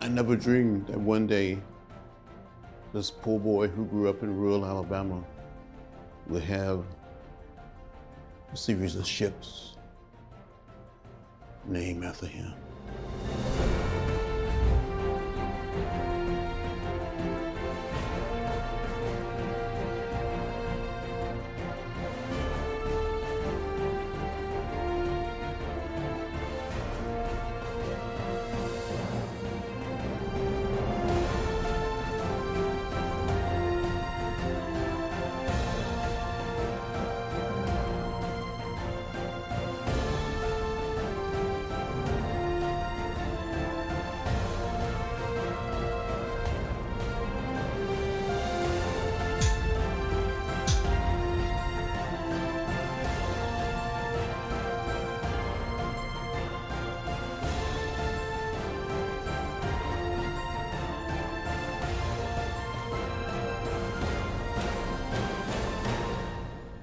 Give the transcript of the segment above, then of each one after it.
I never dreamed that one day this poor boy who grew up in rural Alabama would have a series of ships named after him.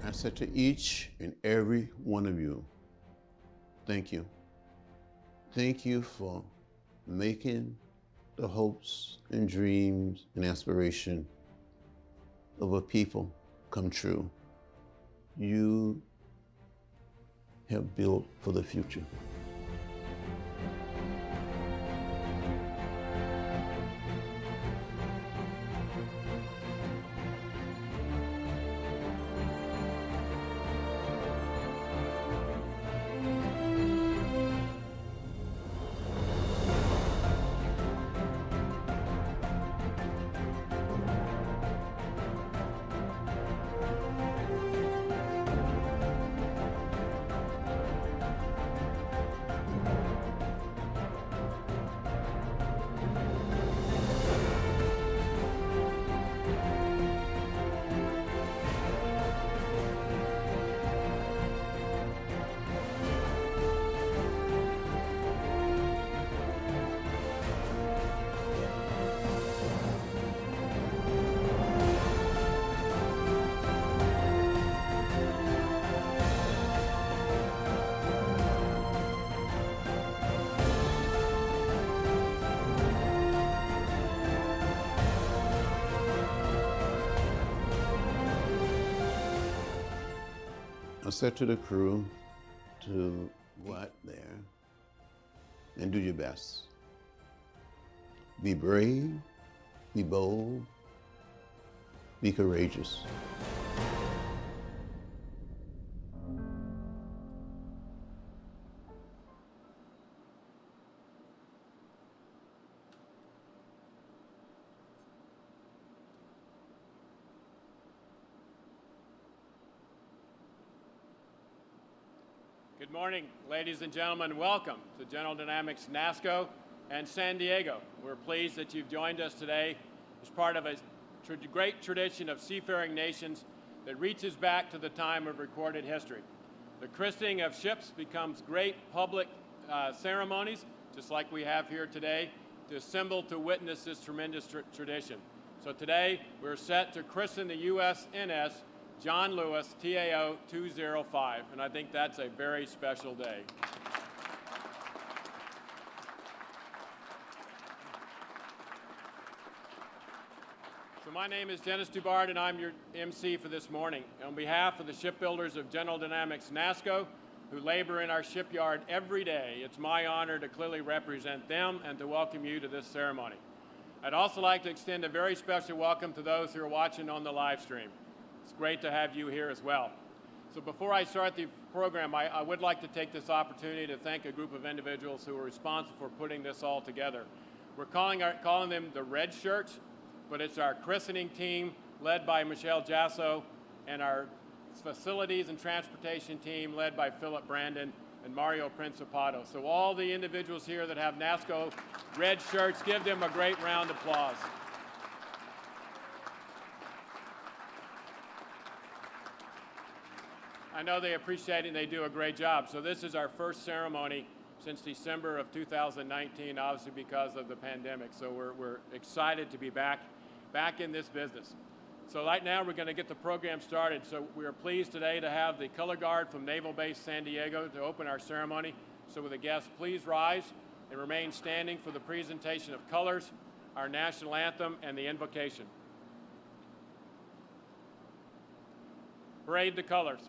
I said to each and every one of you, thank you. Thank you for making the hopes and dreams and aspiration of a people come true. You have built for the future. I said to the crew to go out there and do your best. Be brave, be bold, be courageous. Good morning, ladies and gentlemen. Welcome to General Dynamics NASCO and San Diego. We're pleased that you've joined us today as part of a great tradition of seafaring nations that reaches back to the time of recorded history. The christening of ships becomes great public ceremonies, just like we have here today, to assemble to witness this tremendous tradition. So today, we're set to christen the USNS John Lewis, TAO 205, and I think that's a very special day. So my name is Dennis Dubard, and I'm your MC for this morning. On behalf of the shipbuilders of General Dynamics NASCO, who labor in our shipyard every day, it's my honor to clearly represent them and to welcome you to this ceremony. I'd also like to extend a very special welcome to those who are watching on the live stream. It's great to have you here as well. So before I start the program, I would like to take this opportunity to thank a group of individuals who are responsible for putting this all together. We're calling them the Red Shirts, but it's our christening team led by Michelle Jasso and our facilities and transportation team led by Philip Brandon and Mario Principato. So all the individuals here that have NASCO Red Shirts, give them a great round of applause. I know they appreciate it and they do a great job. So this is our first ceremony since December of 2019, obviously because of the pandemic. So we're excited to be back in this business. So right now we're going to get the program started. So we are pleased today to have the Color Guard from Naval Base San Diego to open our ceremony. So with the guests, please rise and remain standing for the presentation of colors, our national anthem, and the invocation. Parade the colors.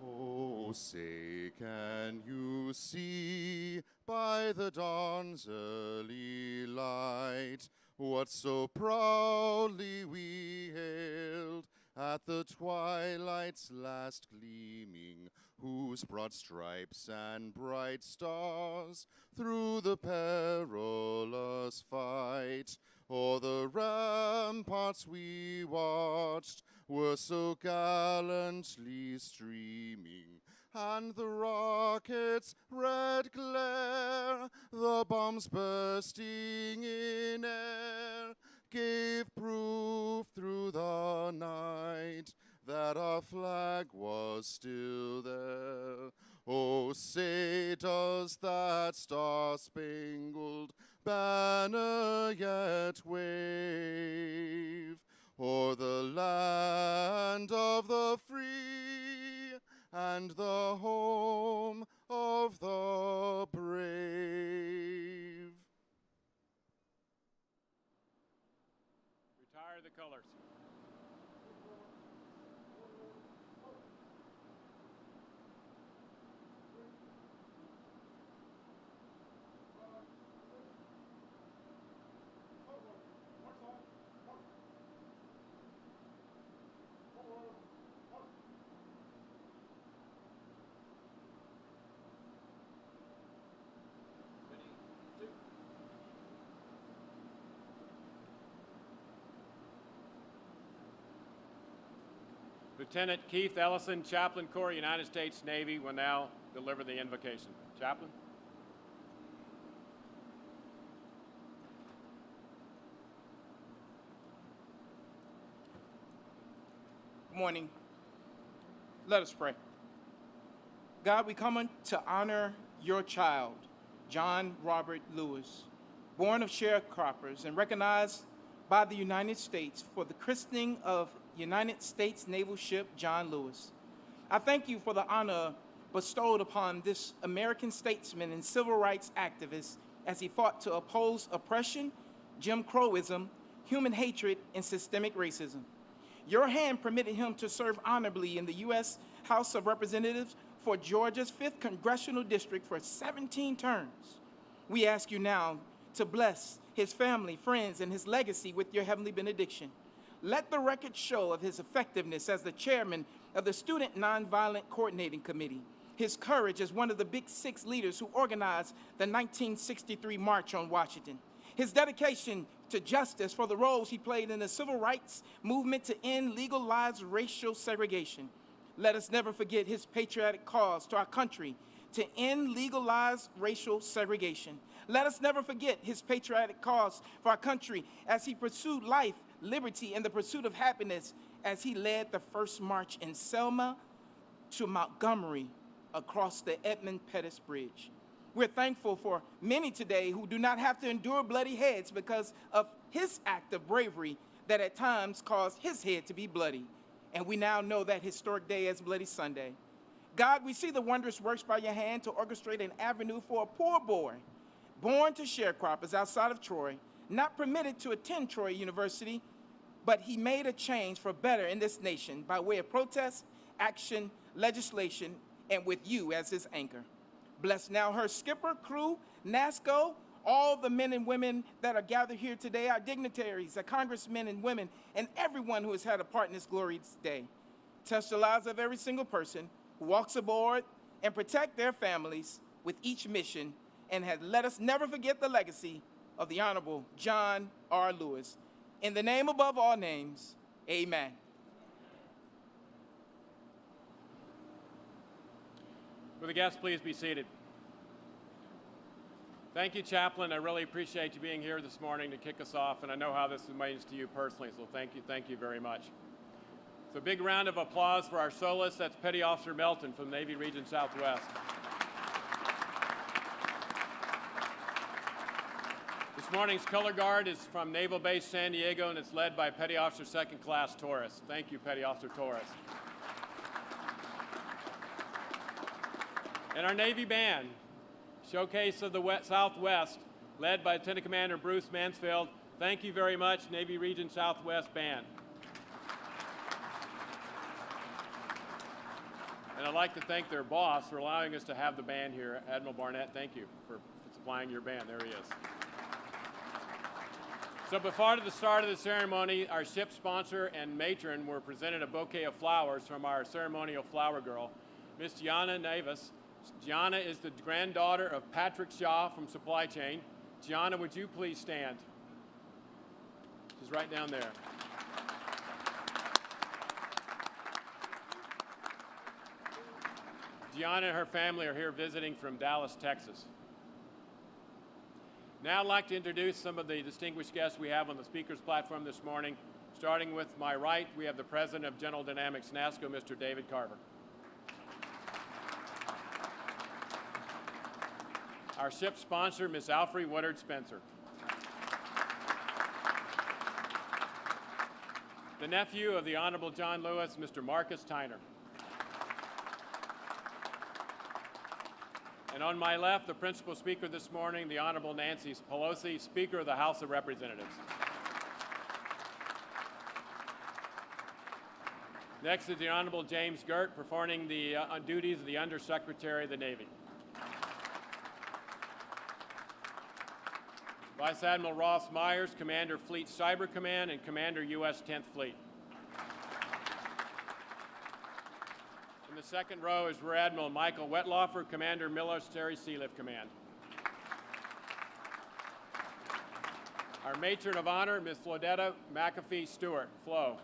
Oh, say, can you see by the dawn's early light what so proudly we hailed at the twilight's last gleaming, whose broad stripes and bright stars through the perilous fight o'er the ramparts we watched were so gallantly streaming, and the rockets' red glare, the bombs bursting in air, gave proof through the night that our flag was still there. Oh, say, does that star-spangled banner yet wave o'er the land of the free and the home of the brave? Retire the colors. Lieutenant Keith Ellison, Chaplain Corps, United States Navy, will now deliver the invocation. Chaplain? Good morning. Let us pray. God, we come to honor your child, John Robert Lewis, born of sharecroppers and recognized by the United States for the christening of United States naval ship John Lewis. I thank you for the honor bestowed upon this American statesman and civil rights activist as he fought to oppose oppression, Jim Crowism, human hatred, and systemic racism. Your hand permitted him to serve honorably in the U.S. House of Representatives for Georgia's 5th Congressional District for 17 terms. We ask you now to bless his family, friends, and his legacy with your heavenly benediction. Let the record show of his effectiveness as the chairman of the Student Nonviolent Coordinating Committee, his courage as one of the Big Six leaders who organized the 1963 March on Washington, his dedication to justice for the roles he played in the civil rights movement to end legalized racial segregation. Let us never forget his patriotic cause to our country to end legalized racial segregation. Let us never forget his patriotic cause for our country as he pursued life, liberty, and the pursuit of happiness as he led the first march in Selma to Montgomery across the Edmund Pettus Bridge. We're thankful for many today who do not have to endure bloody heads because of his act of bravery that at times caused his head to be bloody. And we now know that historic day as Bloody Sunday. God, we see the wondrous works by your hand to orchestrate an avenue for a poor boy born to sharecroppers outside of Troy, not permitted to attend Troy University, but he made a change for better in this nation by way of protest, action, legislation, and with you as his anchor. Bless now her skipper, crew, NASCO, all the men and women that are gathered here today, our dignitaries, our congressmen and women, and everyone who has had a part in this glorious day. Touch the lives of every single person who walks aboard and protect their families with each mission, and let us never forget the legacy of the Honorable John R. Lewis. In the name above all names, amen. Will the guests please be seated? Thank you, Chaplain. I really appreciate you being here this morning to kick us off, and I know how this means to you personally, so thank you very much. So a big round of applause for our soloist. That's Petty Officer Melton from Navy Region Southwest. This morning's color guard is from Naval Base San Diego, and it's led by Petty Officer Second Class Torres. Thank you, Petty Officer Torres. And our Navy Band, Showcase of the Southwest, led by Lieutenant Commander Bruce Mansfield. Thank you very much, Navy Region Southwest Band. And I'd like to thank their boss for allowing us to have the band here. Admiral Barnett, thank you for supplying your band. There he is. So before the start of the ceremony, our ship sponsor and matron were presented a bouquet of flowers from our ceremonial flower girl, Miss Gianna Navis. Gianna is the granddaughter of Patrick Shaw from Supply Chain. Gianna, would you please stand? She's right down there. Gianna and her family are here visiting from Dallas, Texas. Now I'd like to introduce some of the distinguished guests we have on the speaker's platform this morning. Starting with my right, we have the President of General Dynamics NASSCO, Mr. David Carver. Our ship sponsor, Ms. Alfrey Woodard Spencer. The nephew of the Honorable John Lewis, Mr. Marcus Tyner. And on my left, the principal speaker this morning, the Honorable Nancy Pelosi, Speaker of the House of Representatives. Next is the Honorable James Girt, performing the duties of the Undersecretary of the Navy. Vice Admiral Ross Myers, Commander Fleet Cyber Command and Commander U.S. 10th Fleet. In the second row is Rear Admiral Michael Wetlaufer, Commander Military Sealift Command. Our Matron of Honor, Ms. Flodetta McAfee Stewart, Flo.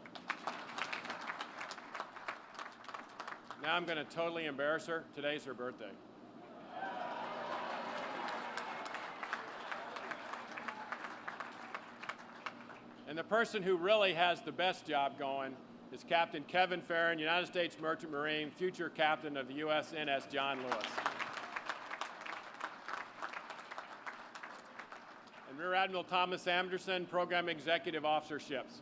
Now I'm going to totally embarrass her. Today's her birthday. And the person who really has the best job going is Captain Kevin Farron, United States Merchant Marine, future captain of the USNS John Lewis. And Rear Admiral Thomas Anderson, Program Executive Officer Ships.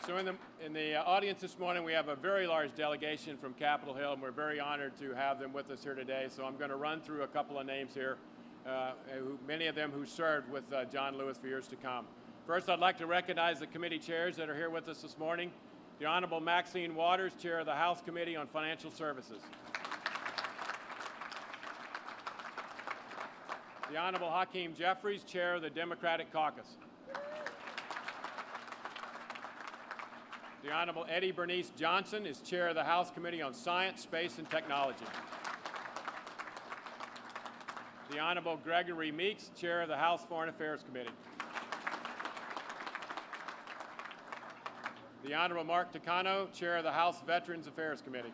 So in the audience this morning, we have a very large delegation from Capitol Hill, and we're very honored to have them with us here today. So I'm going to run through a couple of names here, many of them who served with John Lewis for years to come. First, I'd like to recognize the committee chairs that are here with us this morning. The Honorable Maxine Waters, Chair of the House Committee on Financial Services. The Honorable Hakeem Jeffries, Chair of the Democratic Caucus. The Honorable Eddie Bernice Johnson is Chair of the House Committee on Science, Space, and Technology. The Honorable Gregory Meeks, Chair of the House Foreign Affairs Committee. The Honorable Mark Takano, Chair of the House Veterans Affairs Committee.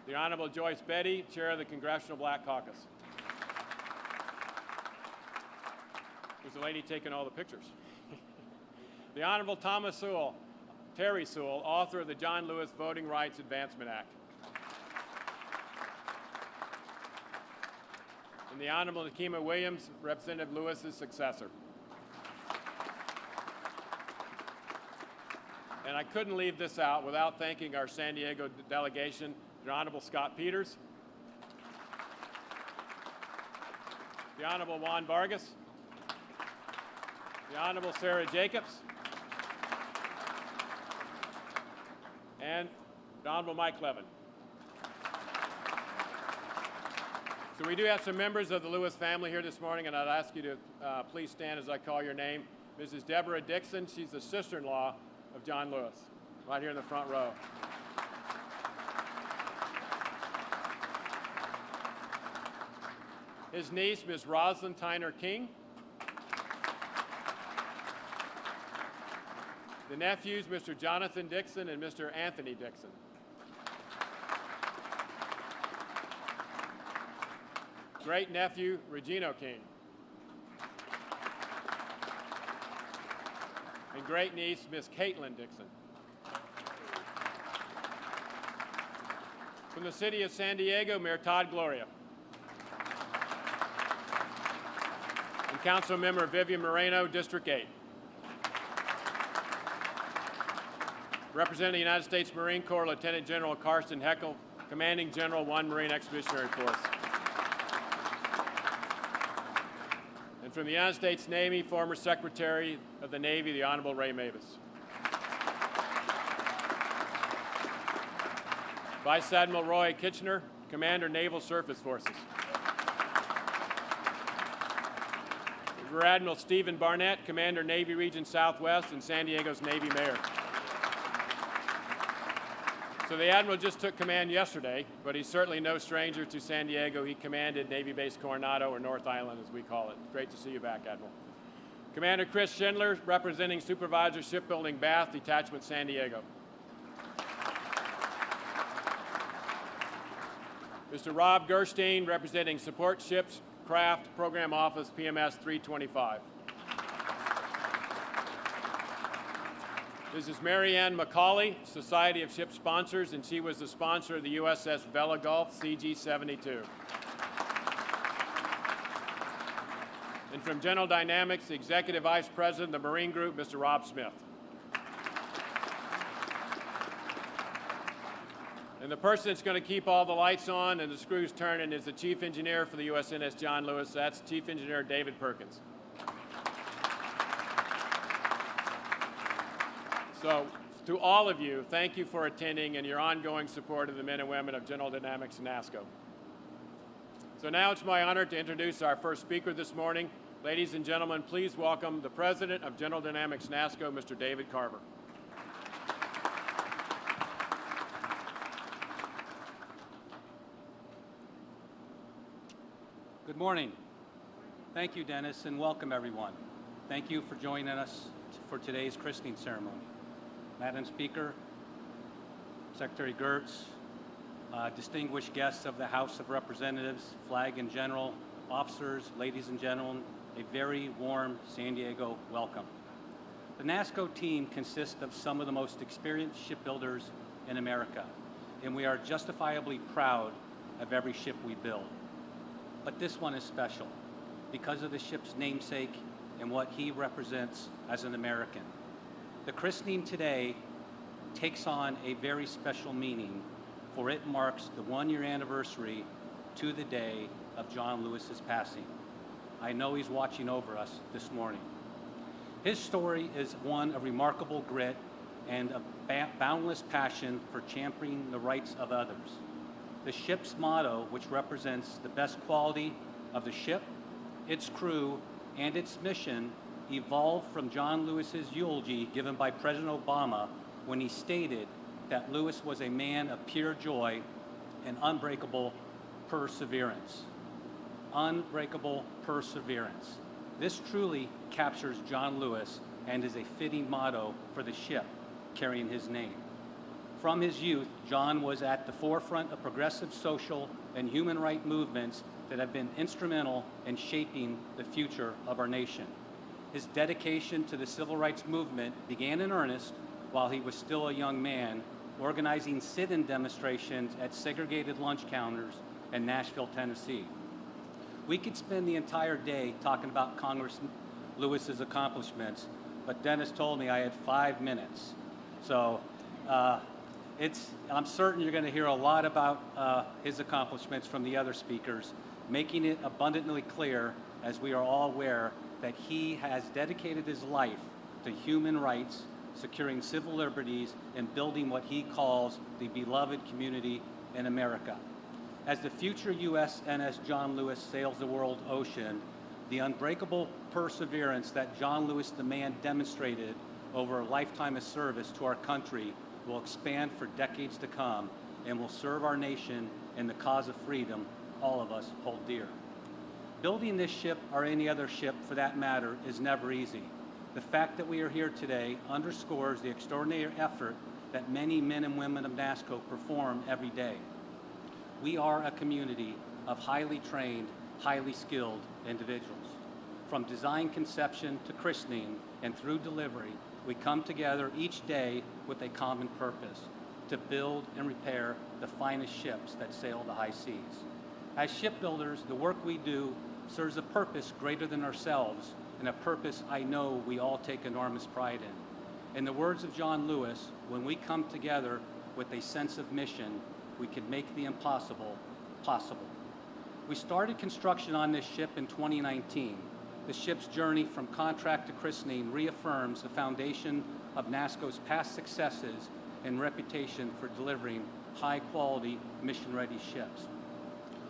The Honorable Joyce Betty, Chair of the Congressional Black Caucus. There's a lady taking all the pictures. The Honorable Thomas Sewell, Terry Sewell, author of the John Lewis Voting Rights Advancement Act. And the Honorable Nakima Williams, Representative Lewis's successor. And I couldn't leave this out without thanking our San Diego delegation, the Honorable Scott Peters, the Honorable Juan Vargas, the Honorable Sarah Jacobs, and the Honorable Mike Levin. So we do have some members of the Lewis family here this morning, and I'd ask you to please stand as I call your name. Mrs. Deborah Dixon, she's the sister-in-law of John Lewis, right here in the front row. His niece, Ms. Rosalind Tyner King. The nephews, Mr. Jonathan Dixon and Mr. Anthony Dixon. Great nephew, Regino King. And great niece, Miss Caitlin Dixon. From the city of San Diego, Mayor Todd Gloria. And Council Member Vivian Moreno, District 8. Representing the United States Marine Corps, Lieutenant General Karsten Heckel, Commanding General 1 Marine Expeditionary Force. And from the United States Navy, former Secretary of the Navy, the Honorable Ray Mavis. Vice Admiral Roy Kitchener, Commander Naval Surface Forces. Rear Admiral Stephen Barnett, Commander Navy Region Southwest and San Diego's Navy Mayor. So the Admiral just took command yesterday, but he's certainly no stranger to San Diego. He commanded Navy Base Coronado, or North Island as we call it. Great to see you back, Admiral. Commander Chris Schindler, representing Supervisor Shipbuilding Bath, Detachment San Diego. Mr. Rob Gerstein, representing Support Ships Craft Program Office, PMS 325. This is Mary Ann McCauley, Society of Ship Sponsors, and she was the sponsor of the USS Vela Gulf CG-72. And from General Dynamics, the Executive Vice President of the Marine Group, Mr. Rob Smith. And the person that's going to keep all the lights on and the screws turning is the Chief Engineer for the USNS John Lewis. That's Chief Engineer David Perkins. So, to all of you, thank you for attending and your ongoing support of the men and women of General Dynamics NASSCO. So now it's my honor to introduce our first speaker this morning. Ladies and gentlemen, please welcome the President of General Dynamics NASSCO, Mr. David Carver. Good morning. Thank you, Dennis, and welcome everyone. Thank you for joining us for today's christening ceremony. Madam Speaker, Secretary Gertz, distinguished guests of the House of Representatives, Flag and General, officers, ladies and gentlemen, a very warm San Diego welcome. The NASSCO team consists of some of the most experienced shipbuilders in America, and we are justifiably proud of every ship we build. But this one is special because of the ship's namesake and what he represents as an American. The christening today takes on a very special meaning, for it marks the one-year anniversary to the day of John Lewis's passing. I know he's watching over us this morning. His story is one of remarkable grit and a boundless passion for championing the rights of others. The ship's motto, which represents the best quality of the ship, its crew, and its mission, evolved from John Lewis's eulogy given by President Obama when he stated that Lewis was a man of pure joy and unbreakable perseverance. Unbreakable perseverance. This truly captures John Lewis and is a fitting motto for the ship carrying his name. From his youth, John was at the forefront of progressive social and human rights movements that have been instrumental in shaping the future of our nation. His dedication to the civil rights movement began in earnest while he was still a young man, organizing sit-in demonstrations at segregated lunch counters in Nashville, Tennessee. We could spend the entire day talking about Congressman Lewis's accomplishments, but Dennis told me I had 5 minutes. So I'm certain you're going to hear a lot about his accomplishments from the other speakers, making it abundantly clear, as we are all aware, that he has dedicated his life to human rights, securing civil liberties, and building what he calls the beloved community in America. As the future USNS John Lewis sails the world ocean, the unbreakable perseverance that John Lewis the man demonstrated over a lifetime of service to our country will expand for decades to come and will serve our nation and the cause of freedom all of us hold dear. Building this ship, or any other ship for that matter, is never easy. The fact that we are here today underscores the extraordinary effort that many men and women of NASCO perform every day. We are a community of highly trained, highly skilled individuals. From design conception to christening and through delivery, we come together each day with a common purpose: to build and repair the finest ships that sail the high seas. As shipbuilders, the work we do serves a purpose greater than ourselves, and a purpose I know we all take enormous pride in. In the words of John Lewis, when we come together with a sense of mission, we can make the impossible possible. We started construction on this ship in 2019. The ship's journey from contract to christening reaffirms the foundation of NASCO's past successes and reputation for delivering high-quality, mission-ready ships.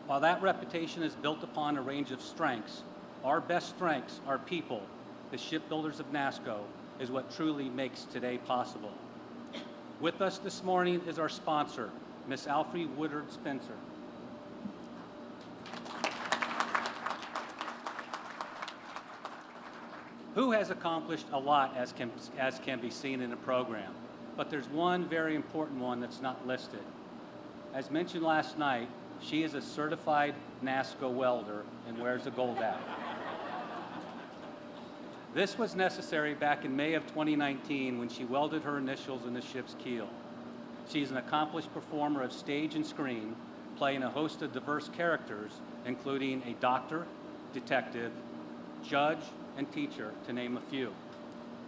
While that reputation is built upon a range of strengths, our best strengths are people. The shipbuilders of NASCO is what truly makes today possible. With us this morning is our sponsor, Miss Alfre Woodard Spencer. Who has accomplished a lot, as can be seen in the program, but there's one very important one that's not listed. As mentioned last night, she is a certified NASCO welder and wears a gold hat. This was necessary back in May of 2019 when she welded her initials in the ship's keel. She's an accomplished performer of stage and screen, playing a host of diverse characters, including a doctor, detective, judge, and teacher, to name a few.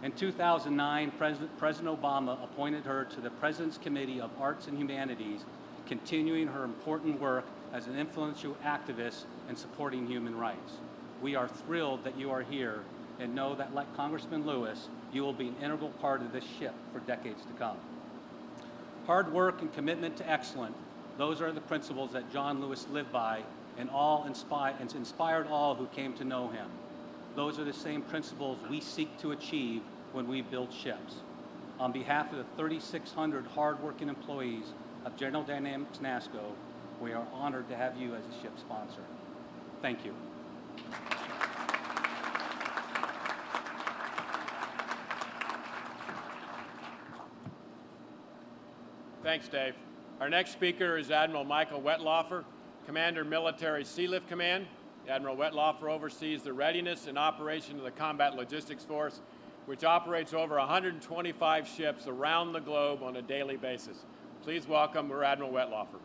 In 2009, President Obama appointed her to the President's Committee of Arts and Humanities, continuing her important work as an influential activist in supporting human rights. We are thrilled that you are here and know that, like Congressman Lewis, you will be an integral part of this ship for decades to come. Hard work and commitment to excellence, those are the principles that John Lewis lived by and inspired all who came to know him. Those are the same principles we seek to achieve when we build ships. On behalf of the 3,600 hard-working employees of General Dynamics NASCO, we are honored to have you as a ship sponsor. Thank you. Thanks, Dave. Our next speaker is Admiral Michael Wetlaufer, Commander, Military Sealift Command. Admiral Wetlaufer oversees the readiness and operation of the Combat Logistics Force, which operates over 125 ships around the globe on a daily basis. Please welcome Rear Admiral Wetlaufer.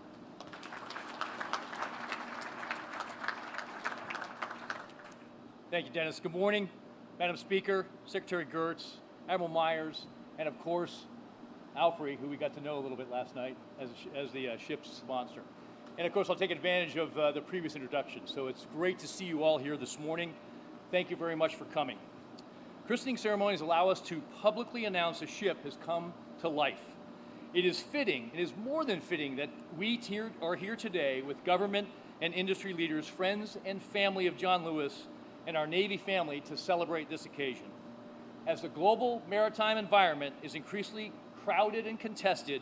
Thank you, Dennis. Good morning, Madam Speaker, Secretary Gertz, Admiral Myers, and of course, Alfre, who we got to know a little bit last night as the ship's sponsor. And of course, I'll take advantage of the previous introduction. So it's great to see you all here this morning. Thank you very much for coming. Christening ceremonies allow us to publicly announce a ship has come to life. It is fitting, it is more than fitting, that we are here today with government and industry leaders, friends and family of John Lewis, and our Navy family to celebrate this occasion. As the global maritime environment is increasingly crowded and contested,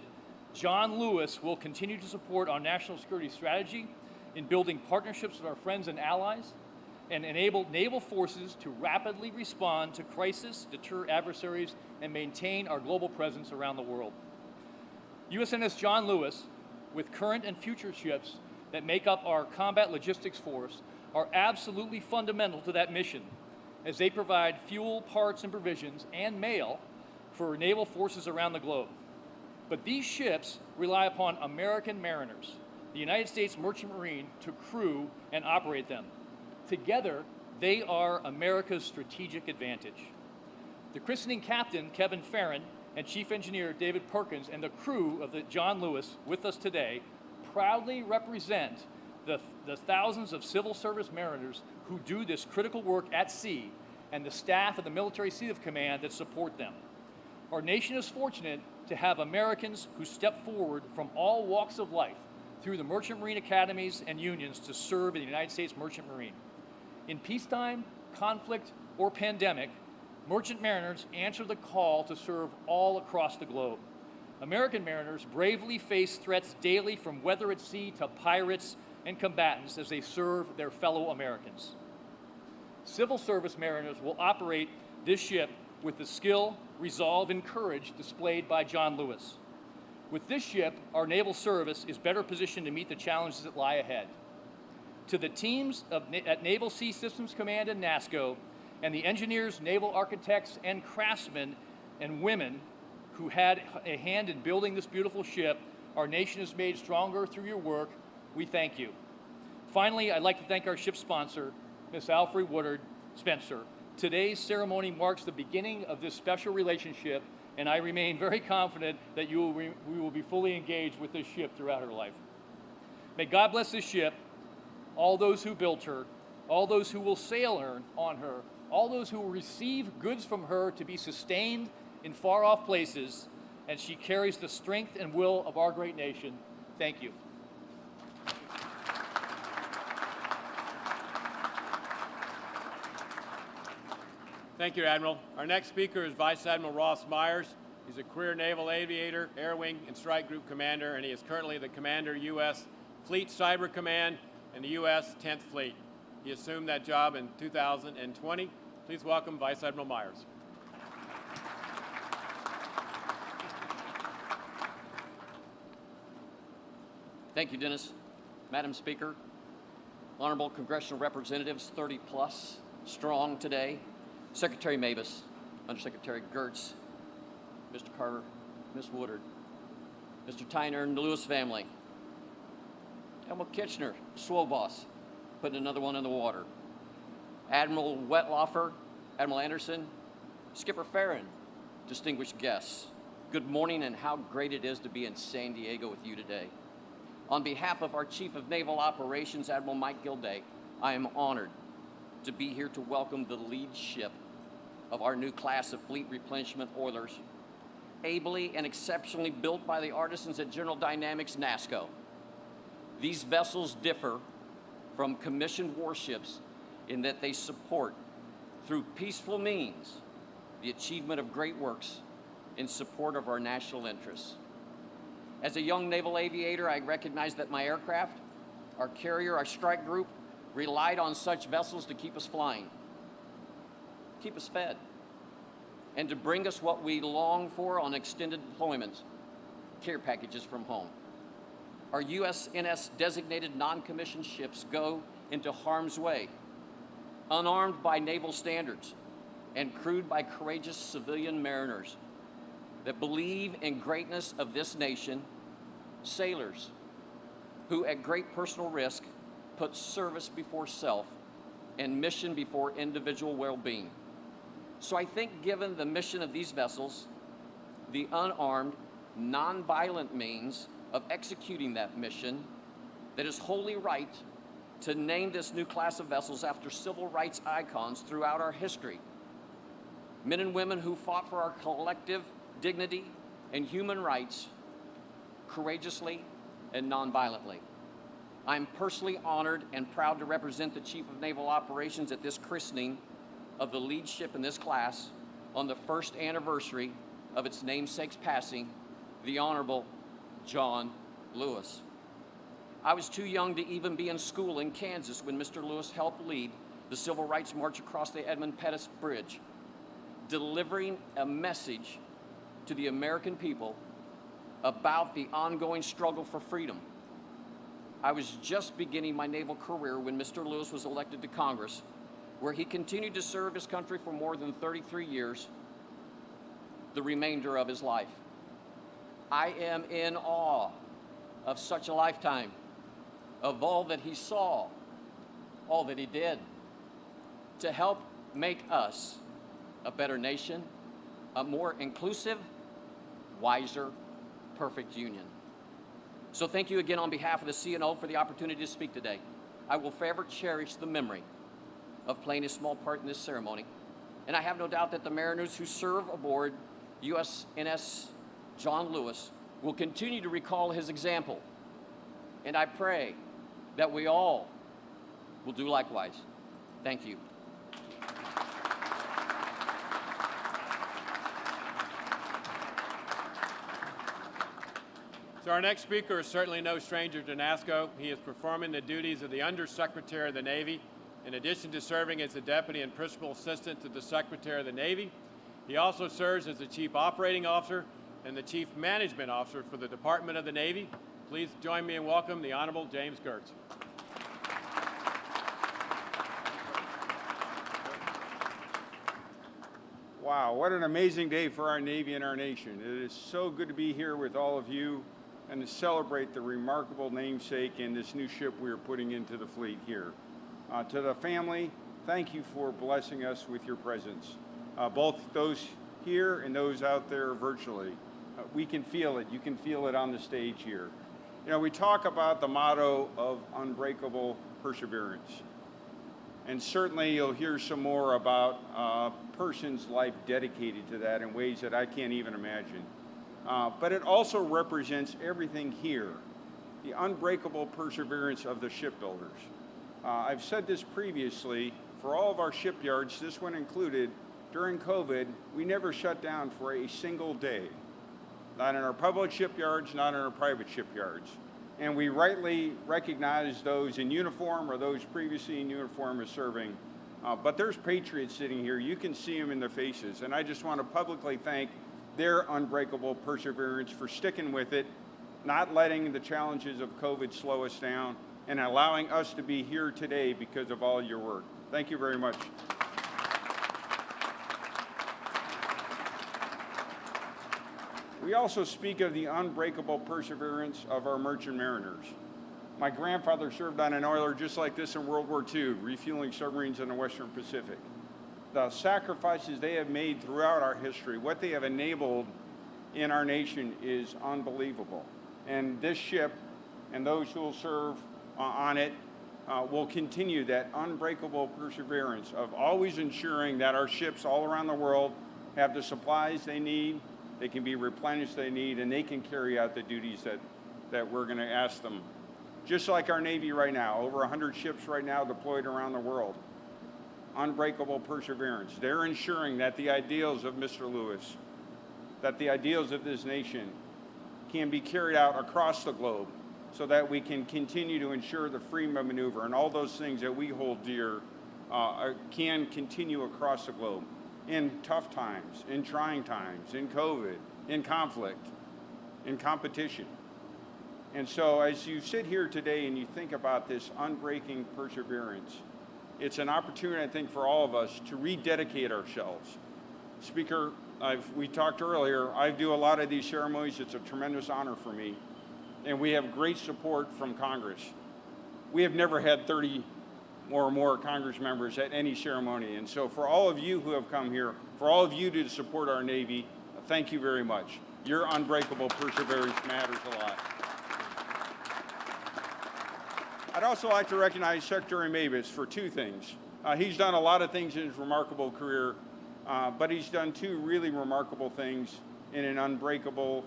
John Lewis will continue to support our national security strategy in building partnerships with our friends and allies and enable naval forces to rapidly respond to crisis, deter adversaries, and maintain our global presence around the world. USNS John Lewis, with current and future ships that make up our combat logistics force, are absolutely fundamental to that mission, as they provide fuel, parts, and provisions, and mail for naval forces around the globe. But these ships rely upon American mariners, the United States Merchant Marine, to crew and operate them. Together, they are America's strategic advantage. The christening captain, Kevin Farron, and Chief Engineer David Perkins, and the crew of the John Lewis with us today proudly represent the thousands of civil service mariners who do this critical work at sea and the staff of the Military Sealift Command that support them. Our nation is fortunate to have Americans who step forward from all walks of life through the Merchant Marine academies and unions to serve in the United States Merchant Marine. In peacetime, conflict, or pandemic, merchant mariners answer the call to serve all across the globe. American mariners bravely face threats daily, from weather at sea to pirates and combatants, as they serve their fellow Americans. Civil service mariners will operate this ship with the skill, resolve, and courage displayed by John Lewis. With this ship, our naval service is better positioned to meet the challenges that lie ahead. To the teams at Naval Sea Systems Command and NASCO, and the engineers, naval architects, and craftsmen and women who had a hand in building this beautiful ship our nation is made stronger through your work, we thank you. Finally, I'd like to thank our ship sponsor, Ms. Alfre Woodard Spencer. Today's ceremony marks the beginning of this special relationship, and I remain very confident that we will be fully engaged with this ship throughout her life. May God bless this ship, all those who built her, all those who will sail on her, all those who will receive goods from her to be sustained in far-off places, and she carries the strength and will of our great nation. Thank you. Thank you, Admiral. Our next speaker is Vice Admiral Ross Myers. He's a career naval aviator, Air Wing, and Strike Group Commander, and he is currently the Commander, U.S. Fleet Cyber Command and the U.S. 10th Fleet. He assumed that job in 2020. Please welcome Vice Admiral Myers. Thank you, Dennis. Madam Speaker, honorable congressional representatives, 30 plus strong today, Secretary Mavis, Undersecretary Gertz, Mr. Carter, Ms. Woodard, Mr. Tyner, and the Lewis family, Admiral Kitchener, Swoboss, putting another one in the water, Admiral Wetlaufer, Admiral Anderson, Skipper Farron, distinguished guests, good morning, and how great it is to be in San Diego with you today. On behalf of our Chief of Naval Operations, Admiral Mike Gilday, I am honored to be here to welcome the lead ship of our new class of fleet replenishment oilers, ably and exceptionally built by the artisans at General Dynamics NASCO. These vessels differ from commissioned warships in that they support, through peaceful means, the achievement of great works in support of our national interests. As a young naval aviator, I recognize that my aircraft, our carrier, our strike group, relied on such vessels to keep us flying, keep us fed, and to bring us what we long for on extended deployments, care packages from home. Our USNS designated non-commissioned ships go into harm's way, unarmed by naval standards and crewed by courageous civilian mariners that believe in greatness of this nation, sailors who at great personal risk put service before self and mission before individual well-being. So I think given the mission of these vessels, the unarmed, non-violent means of executing that mission, that is wholly right to name this new class of vessels after civil rights icons throughout our history. Men and women who fought for our collective dignity and human rights courageously and nonviolently. I'm personally honored and proud to represent the Chief of Naval Operations at this christening of the lead ship in this class on the first anniversary of its namesake's passing, the Honorable John Lewis. I was too young to even be in school in Kansas when Mr. Lewis helped lead the Civil Rights March across the Edmund Pettus Bridge, delivering a message to the American people about the ongoing struggle for freedom. I was just beginning my naval career when Mr. Lewis was elected to Congress, where he continued to serve his country for more than 33 years, the remainder of his life. I am in awe of such a lifetime, of all that he saw, all that he did, to help make us a better nation, a more inclusive, wiser, perfect union. So thank you again on behalf of the CNO for the opportunity to speak today. I will forever cherish the memory of playing a small part in this ceremony, and I have no doubt that the mariners who serve aboard USNS John Lewis will continue to recall his example, and I pray that we all will do likewise. Thank you. So our next speaker is certainly no stranger to NASCO. He is performing the duties of the Undersecretary of the Navy. In addition to serving as the Deputy and Principal Assistant to the Secretary of the Navy, He also serves as the Chief Operating Officer and the Chief Management Officer for the Department of the Navy. Please join me in welcoming the Honorable James Gertz. Wow, what an amazing day for our Navy and our nation. It is so good to be here with all of you and to celebrate the remarkable namesake and this new ship we are putting into the fleet here. To the family, thank you for blessing us with your presence, both those here and those out there virtually. We can feel it. You can feel it on the stage here. You know, we talk about the motto of unbreakable perseverance. And certainly you'll hear some more about a person's life dedicated to that in ways that I can't even imagine. But it also represents everything here, the unbreakable perseverance of the shipbuilders. I've said this previously, for all of our shipyards, this one included, during COVID, we never shut down for a single day. Not in our public shipyards, not in our private shipyards. And we rightly recognize those in uniform or those previously in uniform as serving. But there's patriots sitting here. You can see them in their faces. And I just want to publicly thank their unbreakable perseverance for sticking with it, not letting the challenges of COVID slow us down, and allowing us to be here today because of all your work. Thank you very much. We also speak of the unbreakable perseverance of our merchant mariners. My grandfather served on an oiler just like this in World War II, refueling submarines in the Western Pacific. The sacrifices they have made throughout our history, what they have enabled in our nation is unbelievable. And this ship and those who will serve on it will continue that unbreakable perseverance of always ensuring that our ships all around the world have the supplies they need, they can be replenished they need, and they can carry out the duties that we're going to ask them. Just like our Navy right now, over 100 ships right now deployed around the world. Unbreakable perseverance. They're ensuring that the ideals of Mr. Lewis, that the ideals of this nation can be carried out across the globe so that we can continue to ensure the freedom of maneuver and all those things that we hold dear can continue across the globe. In tough times, in trying times, in COVID, in conflict, in competition. And so as you sit here today and you think about this unbreaking perseverance, it's an opportunity, I think, for all of us to rededicate ourselves. Speaker, we talked earlier, I do a lot of these ceremonies. It's a tremendous honor for me. And we have great support from Congress. We have never had 30 or more Congress members at any ceremony. And so for all of you who have come here, for all of you to support our Navy, thank you very much. Your unbreakable perseverance matters a lot. I'd also like to recognize Secretary Mavis for two things. He's done a lot of things in his remarkable career, but he's done two really remarkable things in an unbreakable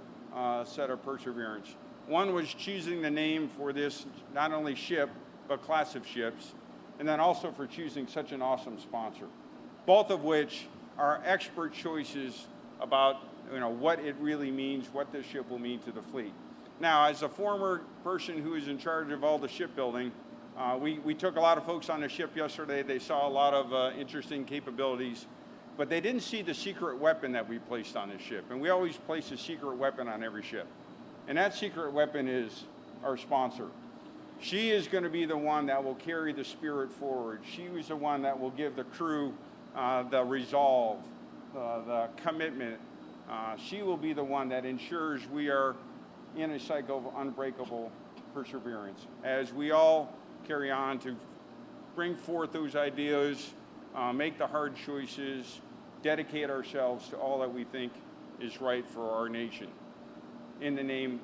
set of perseverance. One was choosing the name for this not only ship, but class of ships, and then also for choosing such an awesome sponsor, both of which are expert choices about what it really means, what this ship will mean to the fleet. Now, as a former person who is in charge of all the shipbuilding, we took a lot of folks on the ship yesterday. They saw a lot of interesting capabilities, but they didn't see the secret weapon that we placed on this ship. And we always place a secret weapon on every ship. And that secret weapon is our sponsor. She is going to be the one that will carry the spirit forward. She was the one that will give the crew the resolve, the commitment. She will be the one that ensures we are in a cycle of unbreakable perseverance as we all carry on to bring forth those ideas, make the hard choices, dedicate ourselves to all that we think is right for our nation in the name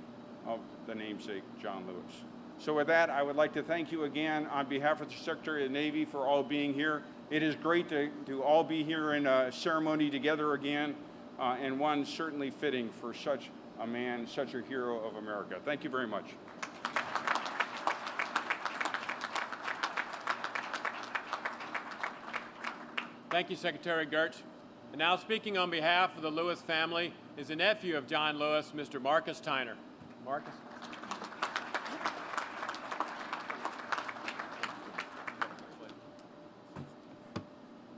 of the namesake, John Lewis. So with that, I would like to thank you again on behalf of the Secretary of the Navy for all being here. It is great to all be here in a ceremony together again, and one certainly fitting for such a man, such a hero of America. Thank you very much. Thank you, Secretary Gertz. And now speaking on behalf of the Lewis family is a nephew of John Lewis, Mr. Marcus Tyner. Marcus.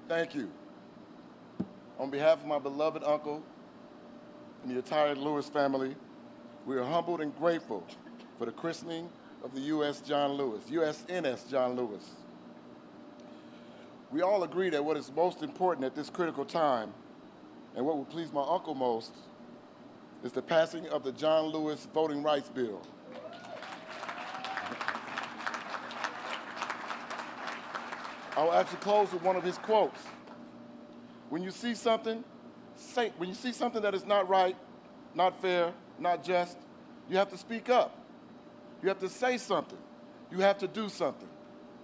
Thank you. On behalf of my beloved uncle and the entire Lewis family, we are humbled and grateful for the christening of the USNS John Lewis. We all agree that what is most important at this critical time, and what will please my uncle most, is the passing of the John Lewis Voting Rights Bill. I'll actually close with one of his quotes. When you see something that is not right, not fair, not just, you have to speak up. You have to say something. You have to do something.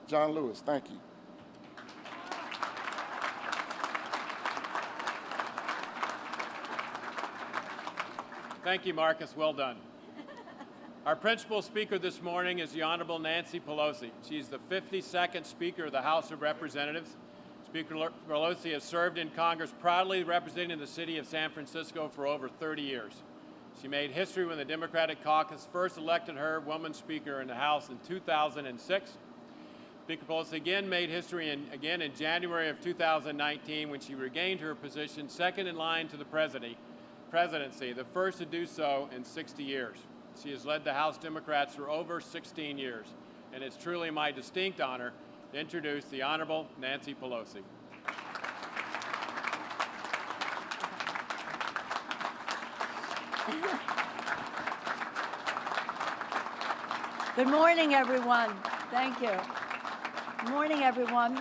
John Lewis, thank you. Thank you, Marcus. Well done. Our principal speaker this morning is the Honorable Nancy Pelosi. She's the 52nd Speaker of the House of Representatives. Speaker Pelosi has served in Congress proudly representing the city of San Francisco for over 30 years. She made history when the Democratic caucus first elected her woman speaker in the House in 2006. Speaker Pelosi again made history in January of 2019 when she regained her position second in line to the presidency, the first to do so in 60 years. She has led the House Democrats for over 16 years, and it's truly my distinct honor to introduce the Honorable Nancy Pelosi. Good morning, everyone. Thank you. Good morning, everyone.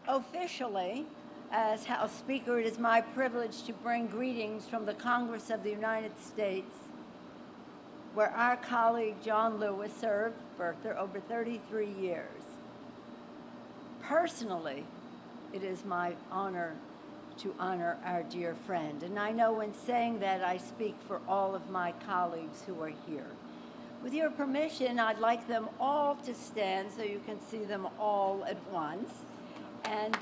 Officially, as House Speaker, it is my privilege to bring greetings from the Congress of the United States, where our colleague John Lewis served for over 33 years. Personally, it is my honor to honor our dear friend. And I know in saying that, I speak for all of my colleagues who are here. With your permission, I'd like them all to stand so you can see them all at once. And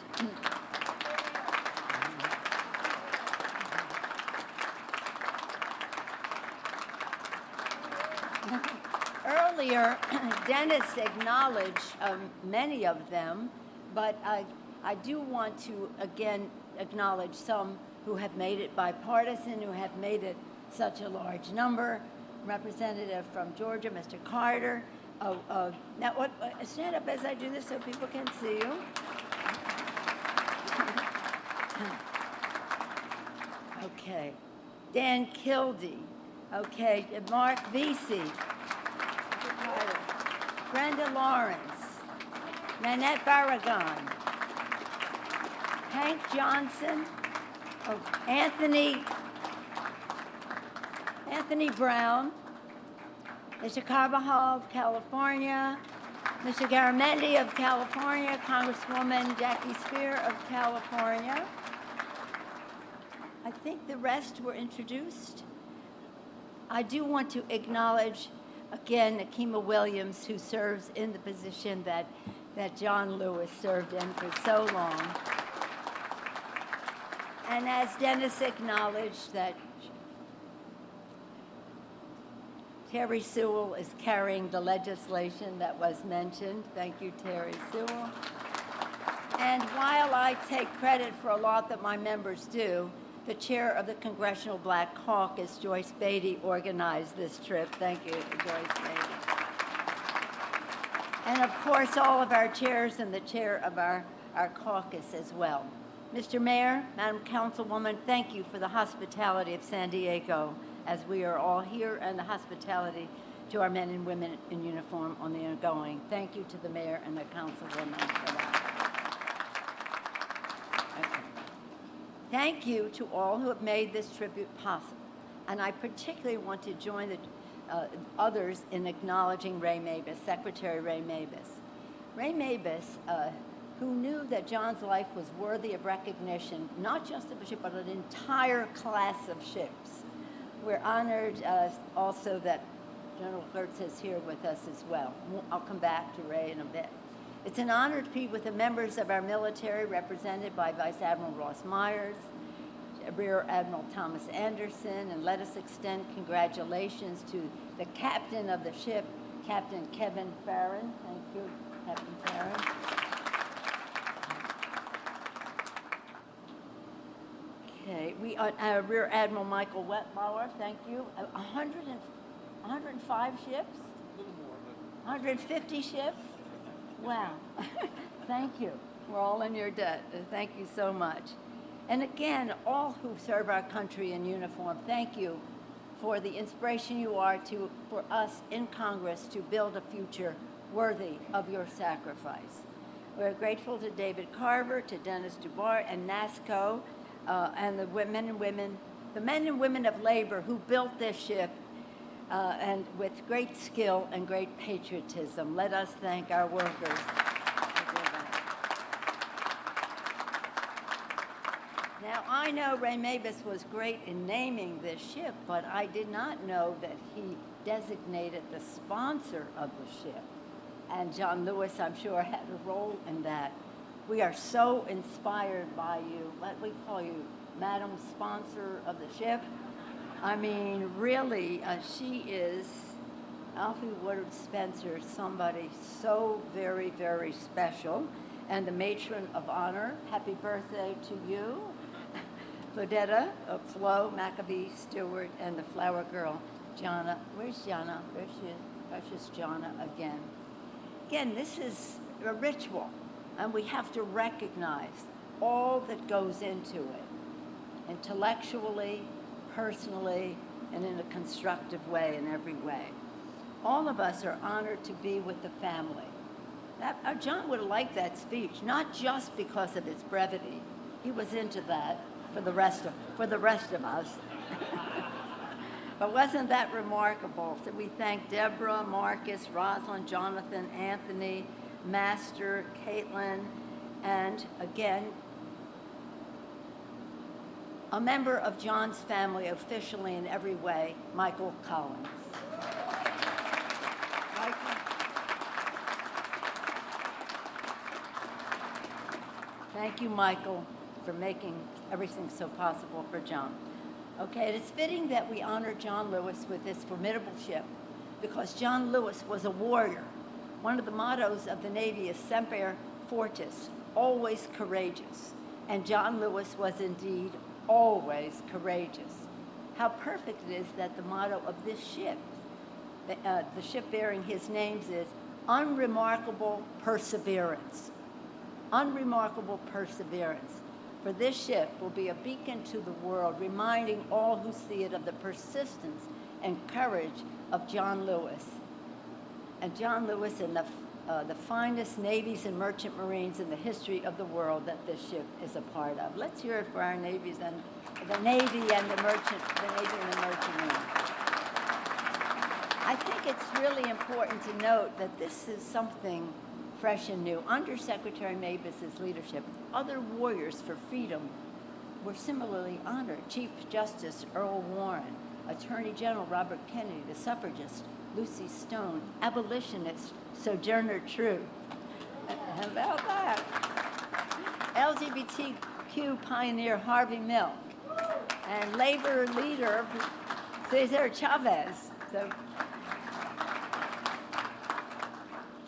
earlier, Dennis acknowledged many of them, but I do want to again acknowledge some who have made it bipartisan, who have made it such a large number. Representative from Georgia, Mr. Carter. Now, stand up as I do this so people can see you. Okay. Dan Kildee. Okay. Mark Vesey. Brenda Lawrence. Nanette Barragan. Hank Johnson. Anthony Brown, Mr. Carbajal of California, Mr. Garamendi of California, Congresswoman Jackie Spear of California. I think the rest were introduced. I do want to acknowledge, again, Akima Williams, who serves in the position that John Lewis served in for so long. And as Dennis acknowledged, that Terry Sewell is carrying the legislation that was mentioned. Thank you, Terry Sewell. And while I take credit for a lot that my members do, the chair of the Congressional Black Caucus, Joyce Beatty, organized this trip. Thank you, Joyce Beatty. And of course, all of our chairs and the chair of our caucus as well. Mr. Mayor, Madam Councilwoman, thank you for the hospitality of San Diego as we are all here, and the hospitality to our men and women in uniform on the ongoing. Thank you to the mayor and the councilwoman for that. Okay. Thank you to all who have made this tribute possible. And I particularly want to join the others in acknowledging Ray Mabus, Secretary Ray Mabus. Ray Mabus, who knew that John's life was worthy of recognition, not just of a ship, but an entire class of ships. We're honored also that General Kurtz is here with us as well. I'll come back to Ray in a bit. It's an honor to be with the members of our military represented by Vice Admiral Ross Myers, Rear Admiral Thomas Anderson, and let us extend congratulations to the captain of the ship, Captain Kevin Farron. Thank you, Captain Farron. Rear Admiral Michael Wettbauer, thank you. 105 ships? A little more, but 150 ships? Wow. Thank you. We're all in your debt. Thank you so much. And again, all who serve our country in uniform, thank you for the inspiration you are for us in Congress to build a future worthy of your sacrifice. We're grateful to David Carver, to Dennis Dubart, and NASCO, and the men and women of labor who built this ship, and with great skill and great patriotism. Let us thank our workers. Now, I know Ray Mabus was great in naming this ship, but I did not know that he designated the sponsor of the ship. And John Lewis, I'm sure, had a role in that. We are so inspired by you. Let me call you Madam Sponsor of the Ship. I mean, really, she is, Alfie Woodard Spencer, somebody so very, very special. And the matron of honor, happy birthday to you. Flodetta, Flo, Maccabee, Stewart, and the flower girl, Jana. Where's Jana? There she is, precious Jana again. Again, this is a ritual, and we have to recognize all that goes into it, intellectually, personally, and in a constructive way in every way. All of us are honored to be with the family. John would have liked that speech, not just because of its brevity. He was into that for the rest of us. But wasn't that remarkable? So we thank Deborah, Marcus, Rosalind, Jonathan, Anthony, Master, Caitlin, and again, a member of John's family officially in every way, Michael Collins. Michael. Thank you, Michael, for making everything so possible for John. Okay, it is fitting that we honor John Lewis with this formidable ship because John Lewis was a warrior. One of the mottos of the Navy is Semper Fortis, always courageous. And John Lewis was indeed always courageous. How perfect it is that the motto of this ship, the ship bearing his names, is unremarkable perseverance. Unremarkable perseverance. For this ship will be a beacon to the world, reminding all who see it of the persistence and courage of John Lewis. And John Lewis and the finest navies and merchant marines in the history of the world that this ship is a part of. Let's hear it for our navies and the Navy and the Navy and the merchant marines. I think it's really important to note that this is something fresh and new. Under Secretary Mabus's leadership, other warriors for freedom were similarly honored. Chief Justice Earl Warren, Attorney General Robert Kennedy, the suffragist Lucy Stone, abolitionist Sojourner Truth. How about that? LGBTQ pioneer Harvey Milk, and labor leader Cesar Chavez. So,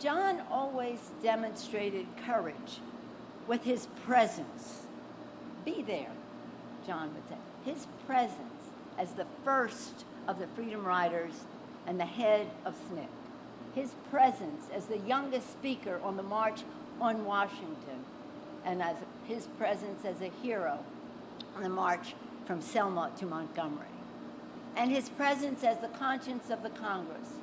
John always demonstrated courage with his presence. Be there, John would say. His presence as the first of the Freedom Riders and the head of SNCC. His presence as the youngest speaker on the March on Washington, and as his presence as a hero on the march from Selma to Montgomery. And his presence as the conscience of the Congress,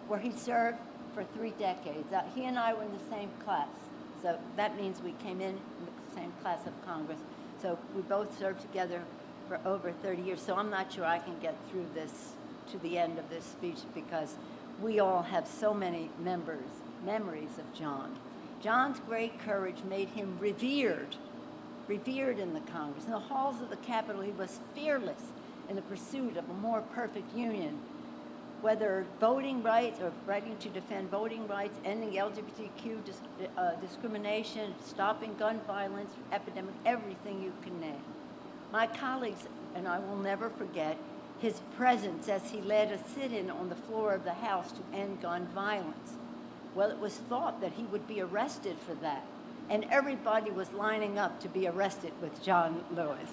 where he served for 3 decades. He and I were in the same class, so that means we came in the same class of Congress. So we both served together for over 30 years, so I'm not sure I can get through this to the end of this speech because we all have so many memories of John. John's great courage made him revered in the Congress. In the halls of the Capitol, he was fearless in the pursuit of a more perfect union, whether voting rights or fighting to defend voting rights, ending LGBTQ discrimination, stopping gun violence, epidemic, everything you can name. My colleagues and I will never forget his presence as he led a sit-in on the floor of the House to end gun violence. Well, it was thought that he would be arrested for that, and everybody was lining up to be arrested with John Lewis.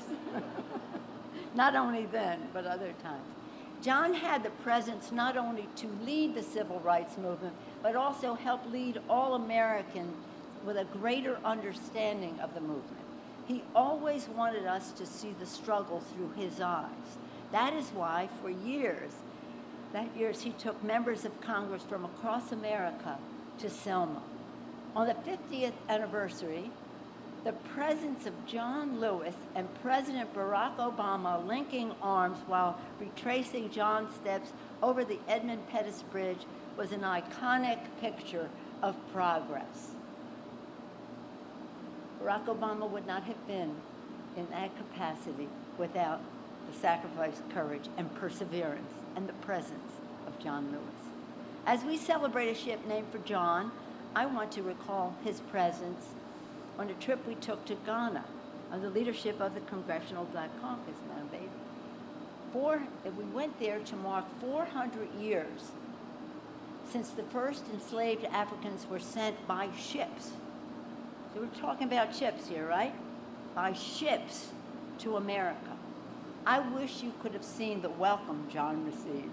not only then, but other times. John had the presence not only to lead the civil rights movement, but also help lead all Americans with a greater understanding of the movement. He always wanted us to see the struggle through his eyes. That is why, for years, he took members of Congress from across America to Selma. On the 50th anniversary, the presence of John Lewis and President Barack Obama linking arms while retracing John's steps over the Edmund Pettus Bridge was an iconic picture of progress. Barack Obama would not have been in that capacity without the sacrifice, courage, and perseverance and the presence of John Lewis. As we celebrate a ship named for John, I want to recall his presence on a trip we took to Ghana under the leadership of the Congressional Black Caucus, Madam Baby. We went there to mark 400 years since the first enslaved Africans were sent by ships. So we're talking about ships here, right? By ships to America. I wish you could have seen the welcome John received.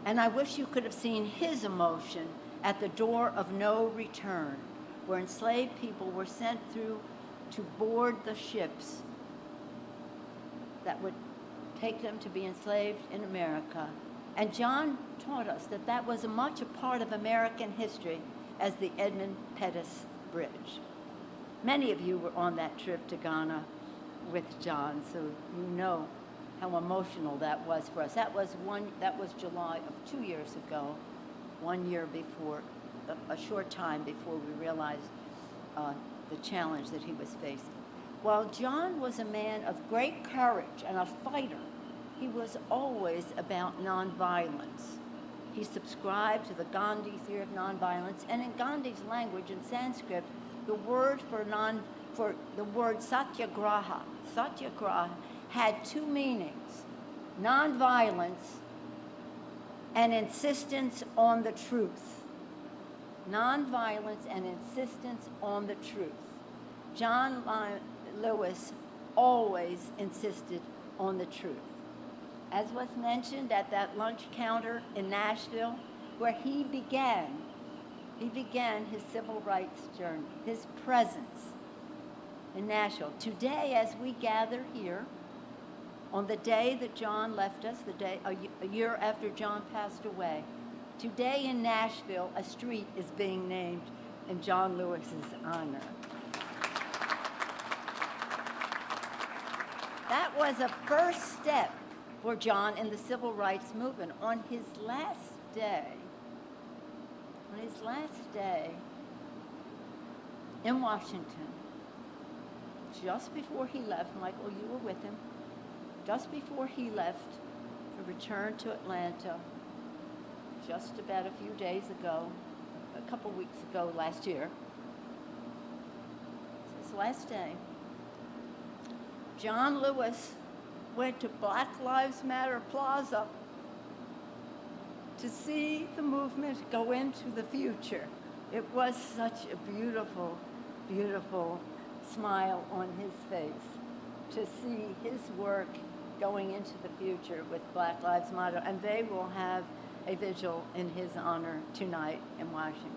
And I wish you could have seen his emotion at the door of no return, where enslaved people were sent through to board the ships that would take them to be enslaved in America. And John taught us that that was much a part of American history as the Edmund Pettus Bridge. Many of you were on that trip to Ghana with John, so you know how emotional that was for us. That was July of 2 years ago, 1 year before, a short time before we realized the challenge that he was facing. While John was a man of great courage and a fighter, he was always about nonviolence. He subscribed to the Gandhi theory of nonviolence, and in Gandhi's language, in Sanskrit, the word for the word satyagraha had two meanings: nonviolence and insistence on the truth. Nonviolence and insistence on the truth. John Lewis always insisted on the truth. As was mentioned at that lunch counter in Nashville, where he began his civil rights journey, his presence in Nashville. Today, as we gather here, on the day that John left us, a year after John passed away, today in Nashville, a street is being named in John Lewis's honor. That was a first step for John in the civil rights movement. On his last day in Washington, just before he left, Michael, you were with him, just before he left to return to Atlanta, just about a few days ago, a couple weeks ago last year, his last day, John Lewis went to Black Lives Matter Plaza to see the movement go into the future. It was such a beautiful, beautiful smile on his face to see his work going into the future with Black Lives Matter, and they will have a vigil in his honor tonight in Washington.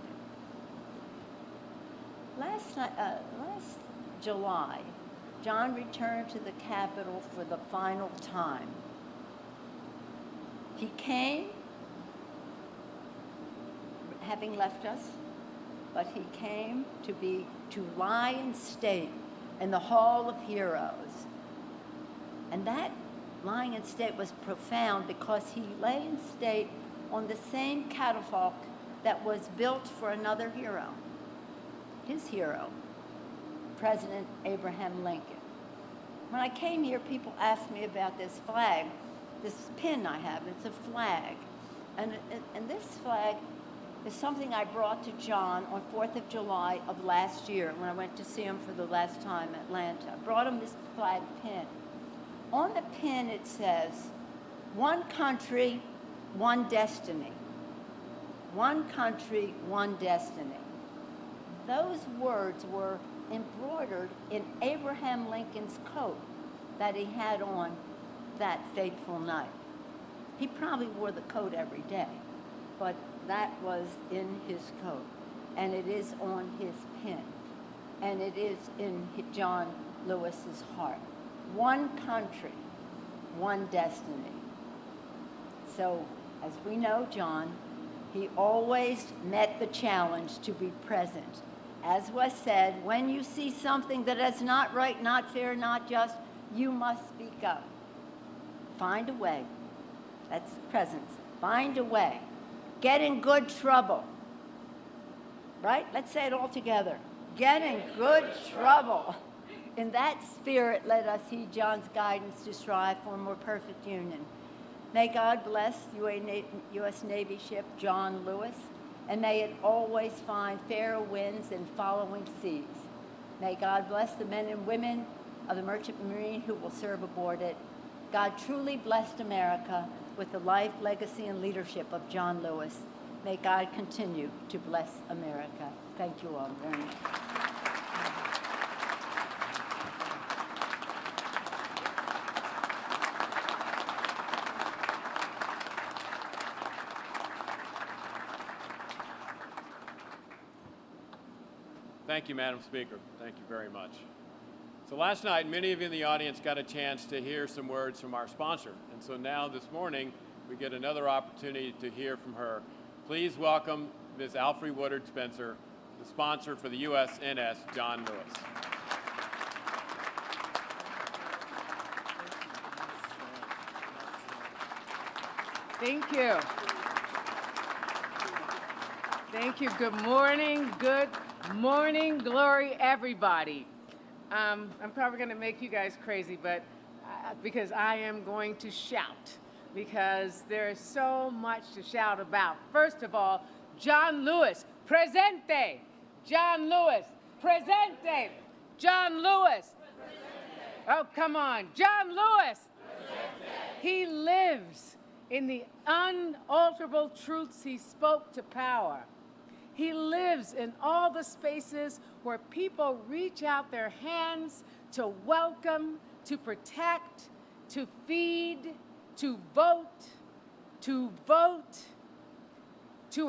Last July, John returned to the Capitol for the final time. He came, having left us, but he came to lie in state in the Hall of Heroes. And that lying in state was profound because he lay in state on the same catafalque that was built for another hero, his hero, President Abraham Lincoln. When I came here, people asked me about this flag, this pin I have. It's a flag. And this flag is something I brought to John on 4th of July of last year when I went to see him for the last time in Atlanta. I brought him this flag pin. On the pin it says, "One country, one destiny." One country, one destiny. Those words were embroidered in Abraham Lincoln's coat that he had on that fateful night. He probably wore the coat every day, but that was in his coat, and it is on his pin, and it is in John Lewis's heart. One country, one destiny. So, as we know John, he always met the challenge to be present. As was said, when you see something that is not right, not fair, not just, you must speak up. Find a way. That's presence. Find a way. Get in good trouble. Right? Let's say it all together. Get in good trouble. In that spirit, let us heed John's guidance to strive for a more perfect union. May God bless U.S. Navy ship John Lewis, and may it always find fair winds and following seas. May God bless the men and women of the Merchant Marine who will serve aboard it. God truly blessed America with the life, legacy, and leadership of John Lewis. May God continue to bless America. Thank you all very much. Thank you, Madam Speaker. Thank you very much. So last night, many of you in the audience got a chance to hear some words from our sponsor. And so now this morning, we get another opportunity to hear from her. Please welcome Ms. Alfre Woodard Spencer, the sponsor for the USNS John Lewis. Thank you. Thank you. Good morning. Good morning, glory, everybody. I'm probably going to make you guys crazy, but because I am going to shout, because there is so much to shout about. First of all, John Lewis, presente. John Lewis, presente. John Lewis. Presente. Oh, come on. John Lewis. Presente. He lives in the unalterable truths he spoke to power. He lives in all the spaces where people reach out their hands to welcome, to protect, to feed, to vote, to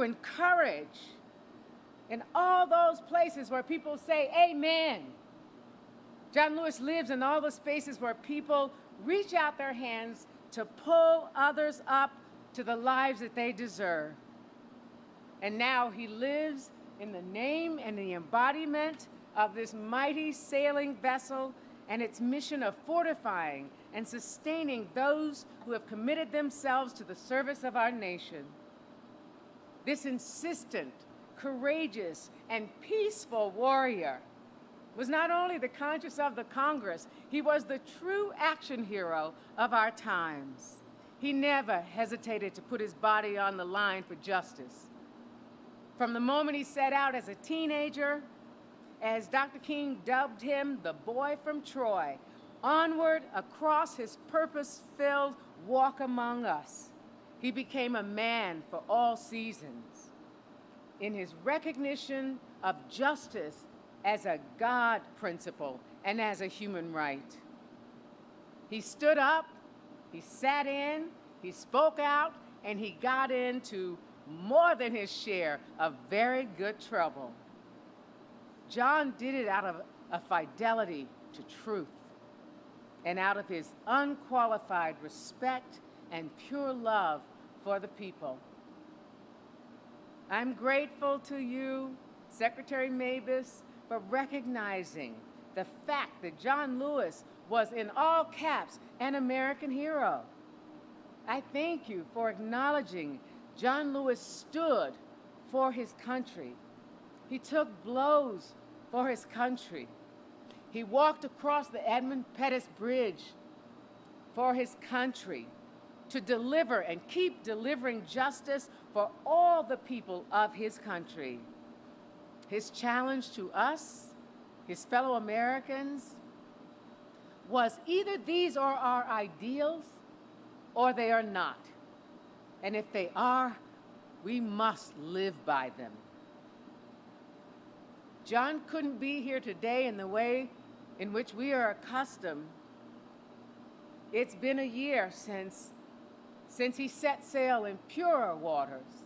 encourage. In all those places where people say, amen. John Lewis lives in all the spaces where people reach out their hands to pull others up to the lives that they deserve. And now he lives in the name and the embodiment of this mighty sailing vessel and its mission of fortifying and sustaining those who have committed themselves to the service of our nation. This insistent, courageous, and peaceful warrior was not only the conscience of the Congress, he was the true action hero of our times. He never hesitated to put his body on the line for justice. From the moment he set out as a teenager, as Dr. King dubbed him, the boy from Troy, onward across his purpose-filled walk among us, he became a man for all seasons. In his recognition of justice as a God principle and as a human right. He stood up, he sat in, he spoke out, and he got into more than his share of very good trouble. John did it out of a fidelity to truth and out of his unqualified respect and pure love for the people. I'm grateful to you, Secretary Mabus, for recognizing the fact that John Lewis was, in all caps, an American hero. I thank you for acknowledging John Lewis stood for his country. He took blows for his country. He walked across the Edmund Pettus Bridge for his country to deliver and keep delivering justice for all the people of his country. His challenge to us, his fellow Americans, was either these are our ideals or they are not. And if they are, we must live by them. John couldn't be here today in the way in which we are accustomed It's been a year since he set sail in purer waters.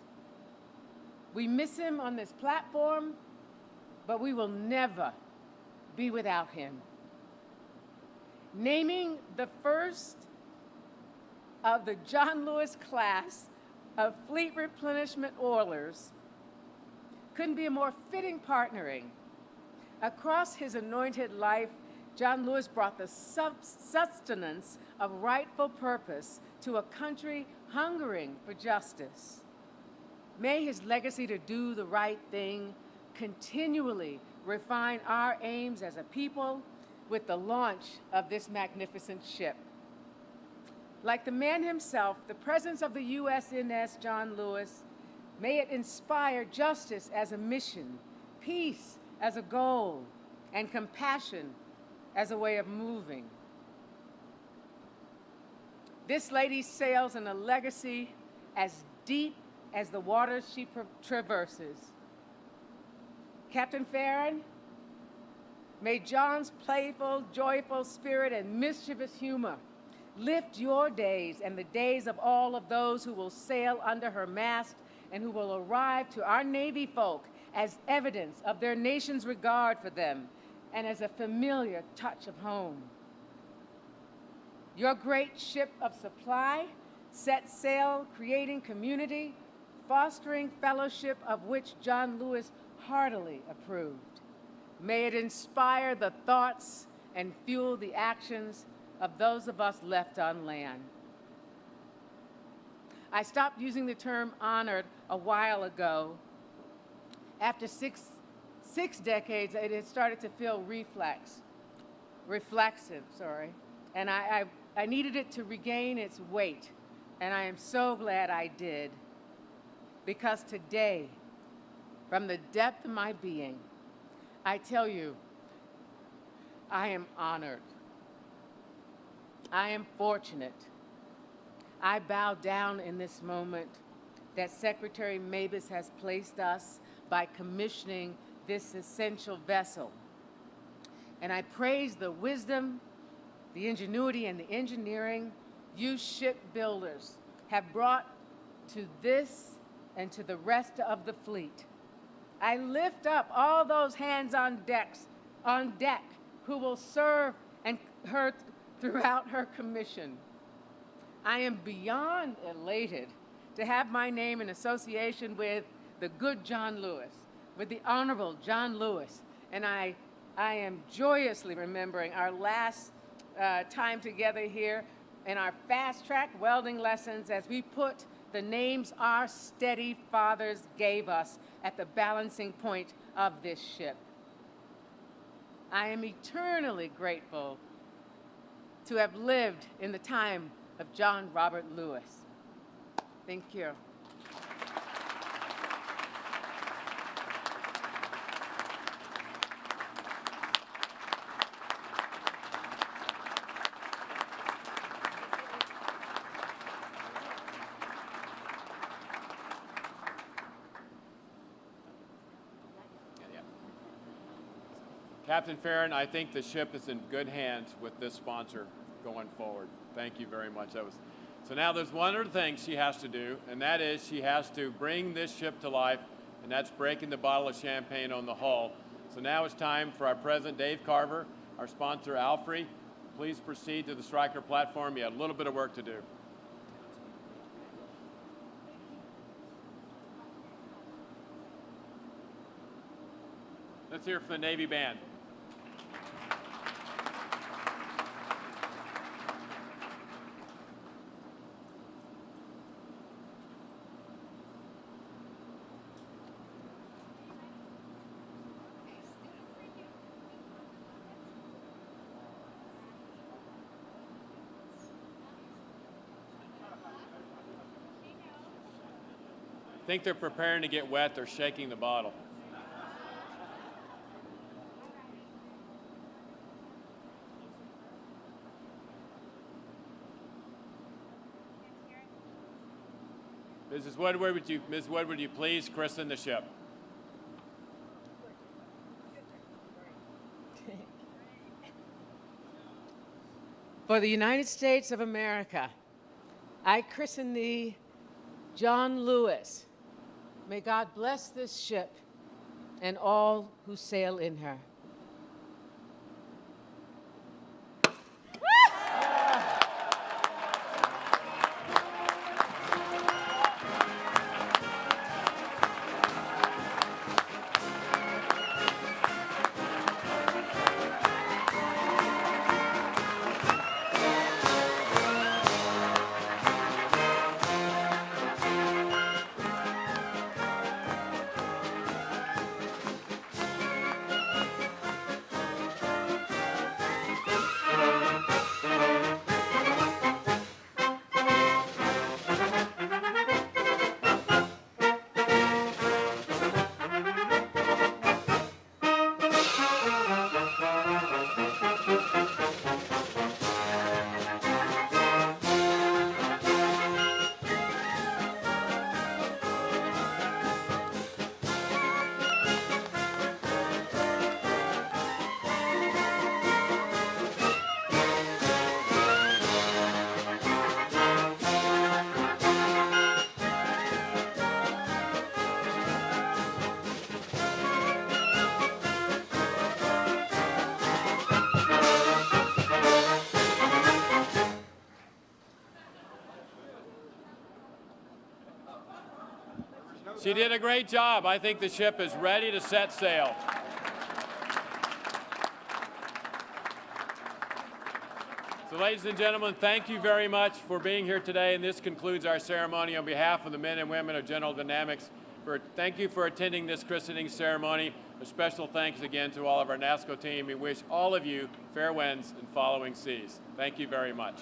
We miss him on this platform, but we will never be without him. Naming the first of the John Lewis class of fleet replenishment oilers couldn't be a more fitting partnering. Across his anointed life, John Lewis brought the sustenance of rightful purpose to a country hungering for justice. May his legacy to do the right thing continually refine our aims as a people with the launch of this magnificent ship. Like the man himself, the presence of the USNS John Lewis, may it inspire justice as a mission, peace as a goal, and compassion as a way of moving. This lady sails in a legacy as deep as the waters she traverses. Captain Farron, may John's playful, joyful spirit and mischievous humor lift your days and the days of all of those who will sail under her mast and who will arrive to our Navy folk as evidence of their nation's regard for them and as a familiar touch of home. Your great ship of supply set sail, creating community, fostering fellowship of which John Lewis heartily approved. May it inspire the thoughts and fuel the actions of those of us left on land. I stopped using the term honored a while ago. After six decades, it had started to feel reflexive, and I needed it to regain its weight, and I am so glad I did, because today, from the depth of my being, I tell you, I am honored. I am fortunate. I bow down in this moment that Secretary Mabus has placed us by commissioning this essential vessel. And I praise the wisdom, the ingenuity, and the engineering you shipbuilders have brought to this and to the rest of the fleet. I lift up all those hands on deck who will serve her throughout her commission. I am beyond elated to have my name in association with the good John Lewis, with the Honorable John Lewis, and I am joyously remembering our last time together here in our fast-track welding lessons as we put the names our steady fathers gave us at the balancing point of this ship. I am eternally grateful to have lived in the time of John Robert Lewis. Thank you. Captain Farron, I think the ship is in good hands with this sponsor going forward. Thank you very much. So now there's one other thing she has to do, and that is she has to bring this ship to life, and that's breaking the bottle of champagne on the hull. So now it's time for our president, Dave Carver, our sponsor, Alfrey. Please proceed to the striker platform. You have a little bit of work to do. Let's hear from the Navy band. I think they're preparing to get wet. They're shaking the bottle. Ms. Woodward, would you please christen the ship? For the United States of America, I christen thee, John Lewis. May God bless this ship and all who sail in her. She did a great job. I think the ship is ready to set sail. So ladies and gentlemen, thank you very much for being here today, and this concludes our ceremony. On behalf of the men and women of General Dynamics, thank you for attending this christening ceremony. A special thanks again to all of our NASCO team. We wish all of you fair winds and following seas. Thank you very much.